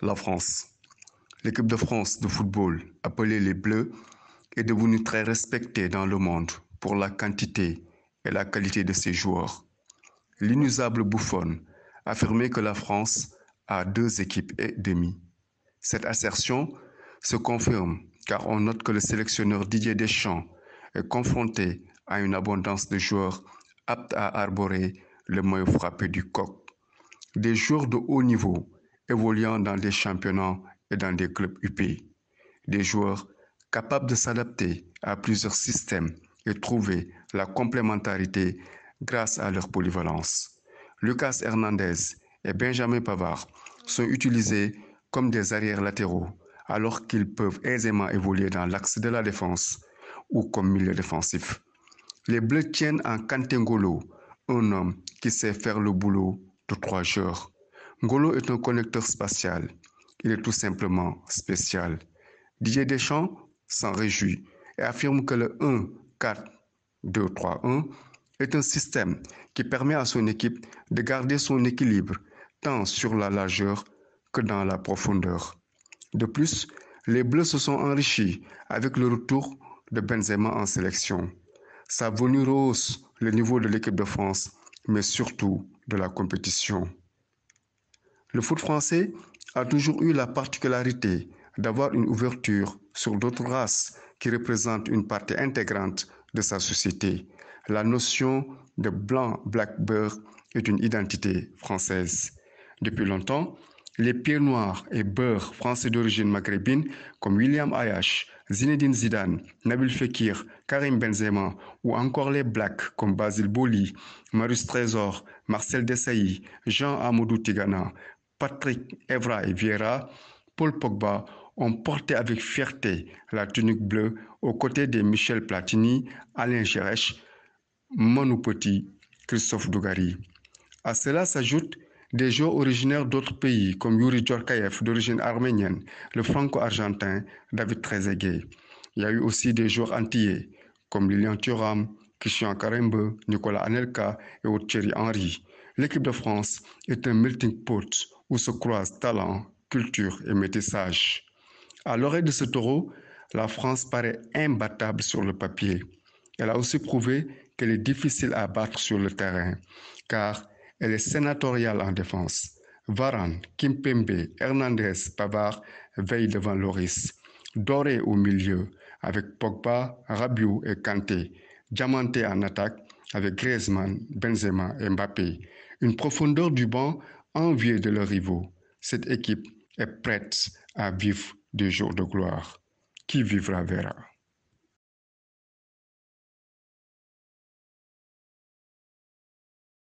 La France. L'équipe de France de football, appelée les Bleus, est devenue très respectée dans le monde pour la quantité et la qualité de ses joueurs. L'inusable Buffon affirmait que la France a 2 équipes et demie. Cette assertion se confirme car on note que le sélectionneur Didier Deschamps est confronté à une abondance de joueurs aptes à arborer le maillot frappé du coq. Des joueurs de haut niveau évoluant dans des championnats et dans des clubs UP. Des joueurs capables de s'adapter à plusieurs systèmes et trouver la complémentarité grâce à leur polyvalence. Lucas Hernandez et Benjamin Pavard sont utilisés comme des arrières latéraux alors qu'ils peuvent aisément évoluer dans l'axe de la défense ou comme milieu défensif. Les Bleus tiennent en Kanté Ngolo, un homme qui sait faire le boulot de 3 joueurs. Ngolo est un connecteur spatial. Il est tout simplement spécial. Didier Deschamps s'en réjouit et affirme que le 1-4-2-3-1 est un système qui permet à son équipe de garder son équilibre tant sur la largeur que dans la profondeur. De plus, les Bleus se sont enrichis avec le retour de Benzema en sélection. Sa venue rehausse le niveau de l'équipe de France, mais surtout de la compétition. Le foot français a toujours eu la particularité d'avoir une ouverture sur d'autres races qui représentent une partie intégrante de sa société. La notion de blanc, black, beurre est une identité française. Depuis longtemps, les pieds noirs et beurre français d'origine maghrébine comme William Ayash, Zinedine Zidane, Nabil Fekir, Karim Benzema ou encore les blacks comme Basile Boli, Marius Trésor, Marcel Desailly, Jean Amadou Tigana, Patrick Evra et Vieira, Paul Pogba ont porté avec fierté la tunique bleue aux côtés de Michel Platini, Alain Giresse, Manu Petit, Christophe Dugarry. À cela s'ajoutent des joueurs originaires d'autres pays comme Youri Djorkaeff d'origine arménienne, le franco-argentin David Trezeguet. Il y a eu aussi des joueurs antillais comme Lilian Thuram, Christian Karembe, Nicolas Anelka et Thierry Henry. L'équipe de France est un melting pot où se croisent talent, culture et métissage. À l'oreille de ce taureau, la France paraît imbattable sur le papier. Elle a aussi prouvé qu'elle est difficile à battre sur le terrain, car elle est sénatoriale en défense. Varane, Kimpembe, Hernandez, Pavard veillent devant Loris. Doré au milieu, avec Pogba, Rabiot et Kanté. Diamanté en attaque, avec Griezmann, Benzema et Mbappé. Une profondeur du banc enviée de leurs rivaux. Cette équipe est prête à vivre des jours de gloire. Qui vivra verra.